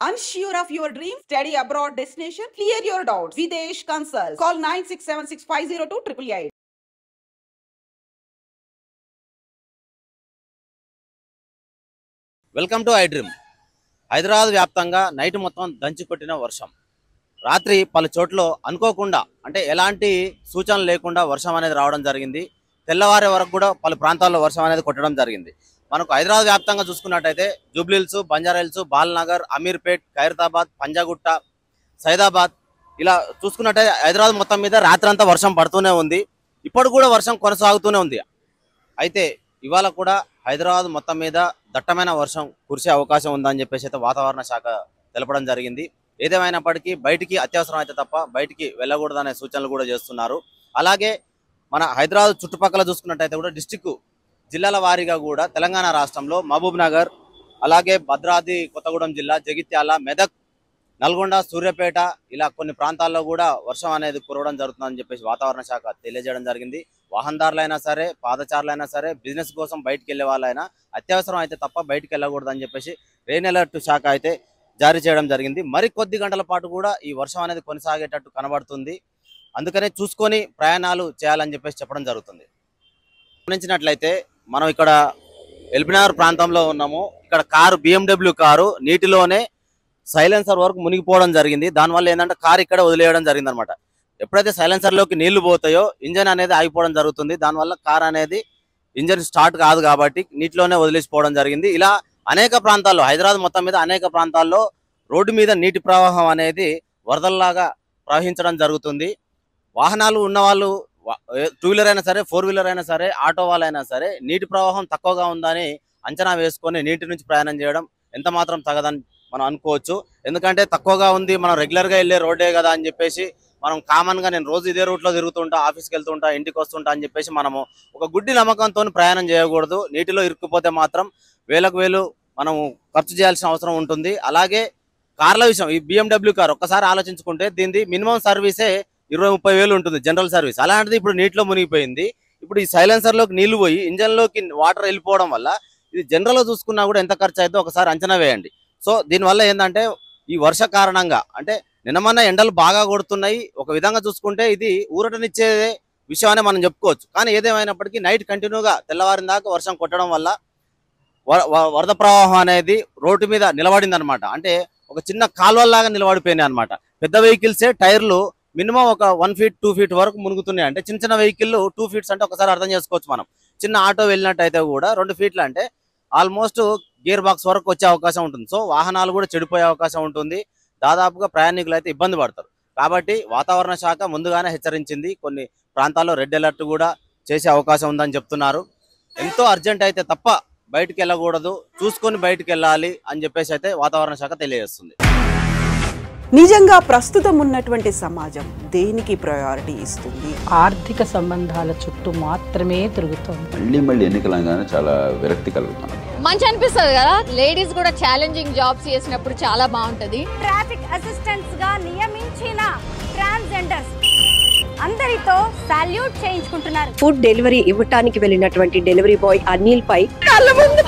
Unsure of your dream? Study abroad destination? Clear your doubts. Videsh Consult. Call 9676502888. Welcome to I dream. Hyderabad వ్యాప్తంగా night మొత్తం దంచి కొట్టిన వర్షం. రాత్రి పలు చోట్ల అనుకోకుండా అంటే ఎలాంటి సూచనలు లేకుండా వర్షం అనేది రావడం జరిగింది. తెల్లవారే వరకు కూడా పలు ప్రాంతాల్లో వర్షం అనేది కొట్టడం జరిగింది. మనకు హైదరాబాద్ వ్యాప్తంగా చూసుకున్నట్టయితే జూబ్లీహిల్స్, బంజారాహిల్స్, బాల్నగర్, అమీర్పేట్, ఖైరతాబాద్, పంజాగుట్ట, సైదాబాద్ ఇలా చూసుకున్నట్టయితే హైదరాబాద్ మొత్తం మీద రాత్రంతా వర్షం పడుతూనే ఉంది. ఇప్పుడు కూడా వర్షం కొనసాగుతూనే ఉంది. అయితే ఇవాళ కూడా హైదరాబాద్ మొత్తం మీద దట్టమైన వర్షం కురిసే అవకాశం ఉందని చెప్పేసి అయితే వాతావరణ శాఖ తెలపడం జరిగింది. ఏదేమైనప్పటికీ బయటికి అత్యవసరం అయితే తప్ప బయటికి వెళ్ళకూడదనే సూచనలు కూడా చేస్తున్నారు. అలాగే మన హైదరాబాద్ చుట్టుపక్కల చూసుకున్నట్టయితే కూడా డిస్టిక్ జిల్లాల వారీగా కూడా తెలంగాణ రాష్ట్రంలో మహబూబ్ నగర్, అలాగే భద్రాద్రి కొత్తగూడెం జిల్లా, జగిత్యాల, మెదక్, నల్గొండ, సూర్యాపేట ఇలా కొన్ని ప్రాంతాల్లో కూడా వర్షం అనేది కురవడం జరుగుతుందని చెప్పేసి వాతావరణ శాఖ తెలియజేయడం జరిగింది. వాహనదారులైనా సరే, పాదచారులైనా సరే, బిజినెస్ కోసం బయటికి వెళ్ళే వాళ్ళైనా అత్యవసరం అయితే తప్ప బయటికి వెళ్ళకూడదని చెప్పేసి రెయిన్ అలర్ట్ శాఖ అయితే జారీ చేయడం జరిగింది. మరి కొద్ది గంటల పాటు కూడా ఈ వర్షం అనేది కొనసాగేటట్టు కనబడుతుంది. అందుకనే చూసుకొని ప్రయాణాలు చేయాలని చెప్పేసి చెప్పడం జరుగుతుంది. గమనించినట్లయితే మనం ఇక్కడ ఎల్బీనగర్ ప్రాంతంలో ఉన్నాము. ఇక్కడ కారు BMW కారు నీటిలోనే సైలెన్సర్ వరకు మునిగిపోవడం జరిగింది. దానివల్ల ఏంటంటే కారు ఇక్కడ వదిలేయడం జరిగింది అనమాట. ఎప్పుడైతే సైలెన్సర్లోకి నీళ్లు పోతాయో ఇంజన్ అనేది ఆగిపోవడం జరుగుతుంది. దానివల్ల కార్ అనేది ఇంజన్ స్టార్ట్ కాదు కాబట్టి నీటిలోనే వదిలేసిపోవడం జరిగింది. ఇలా అనేక ప్రాంతాల్లో హైదరాబాద్ మొత్తం మీద అనేక ప్రాంతాల్లో రోడ్డు మీద నీటి ప్రవాహం అనేది వరదల్లాగా ప్రవహించడం జరుగుతుంది. వాహనాలు ఉన్నవాళ్ళు, 2 వీలర్ అయినా సరే, 4 వీలర్ అయినా సరే, ఆటో వాళ్ళైనా సరే నీటి ప్రవాహం తక్కువగా ఉందని అంచనా వేసుకొని నీటి నుంచి ప్రయాణం చేయడం ఎంత మాత్రం తగదని మనం అనుకోవచ్చు. ఎందుకంటే తక్కువగా ఉంది, మనం రెగ్యులర్గా వెళ్ళే రోడ్డే కదా అని చెప్పేసి మనం కామన్గా నేను రోజు ఇదే రూట్లో తిరుగుతుంటా, ఆఫీస్కి వెళ్తుంటా, ఇంటికి వస్తుంటా అని చెప్పేసి మనము ఒక గుడ్డి నమ్మకంతో ప్రయాణం చేయకూడదు. నీటిలో ఇరుక్కుపోతే మాత్రం వేలకు వేలు మనం ఖర్చు చేయాల్సిన అవసరం ఉంటుంది. అలాగే కార్ల విషయం, ఈ BMW కార్ ఒక్కసారి ఆలోచించుకుంటే దీనిది మినిమం సర్వీసే 20-30 వేలు ఉంటుంది, జనరల్ సర్వీస్. అలాంటిది ఇప్పుడు నీటిలో మునిగిపోయింది. ఇప్పుడు ఈ సైలెన్సర్లోకి నీళ్లు పోయి ఇంజన్లోకి వాటర్ వెళ్ళిపోవడం వల్ల ఇది జనరల్గా చూసుకున్నా కూడా ఎంత ఖర్చు అవుతుందో ఒకసారి అంచనా వేయండి. సో దీనివల్ల ఏంటంటే ఈ వర్ష కారణంగా అంటే నిన్నమన్న ఎండలు బాగా కొడుతున్నాయి. ఒక విధంగా చూసుకుంటే ఇది ఊరటనిచ్చే విషయం అనే మనం చెప్పుకోవచ్చు. కానీ ఏదేమైనప్పటికీ నైట్ కంటిన్యూగా తెల్లవారిన దాకా వర్షం కొట్టడం వల్ల వరద ప్రవాహం అనేది రోడ్డు మీద నిలబడింది అనమాట. అంటే ఒక చిన్న కాలువల్లాగా నిలబడిపోయినాయి అనమాట. పెద్ద వెహికల్సే టైర్లు మినిమం ఒక 1 ఫీట్ 2 ఫీట్ వరకు మునుగుతున్నాయి. అంటే చిన్న చిన్న వెహికల్ 2 ఫీట్స్ అంటే ఒకసారి అర్థం చేసుకోవచ్చు మనం. చిన్న ఆటో వెళ్ళినట్టయితే కూడా 2 ఫీట్లు అంటే ఆల్మోస్ట్ గేర్ బాక్స్ వరకు వచ్చే అవకాశం ఉంటుంది. సో వాహనాలు కూడా చెడిపోయే అవకాశం ఉంటుంది. దాదాపుగా ప్రయాణికులు అయితే ఇబ్బంది పడతారు. కాబట్టి వాతావరణ శాఖ ముందుగానే హెచ్చరించింది. కొన్ని ప్రాంతాల్లో రెడ్ అలర్ట్ కూడా చేసే అవకాశం ఉందని చెప్తున్నారు. ఎంతో అర్జెంట్ అయితే తప్ప బయటికి వెళ్ళకూడదు, చూసుకొని బయటికి వెళ్ళాలి అని చెప్పేసి అయితే వాతావరణ శాఖ తెలియజేస్తుంది. నిజంగా ప్రస్తుతం ఉన్నటువంటి సమాజం దేనికి ప్రయారిటీ ఇస్తుంది? ఆర్థిక సంబంధాల చుట్టూ మాత్రమే తిరుగుతుంది. మళ్ళీ ఎన్నికలంగానే చాలా విరక్తి కలుగుతాను. మంచి అనిపిస్తుంది కదా, లేడీస్ కూడా ఛాలెంజింగ్ జాబ్స్ చేసినప్పుడు చాలా బాగుంటది. ట్రాఫిక్ అసిస్టెంట్స్ గా నియమించిన ట్రాన్స్జెండర్స్ అందరితో సాల్యూట్ చేయించుకుంటున్నారు. ఫుడ్ డెలివరీ ఇవ్వటానికి వెళ్ళినటువంటి డెలివరీ బాయ్ అనిల్ పై కళ్ళ ముందు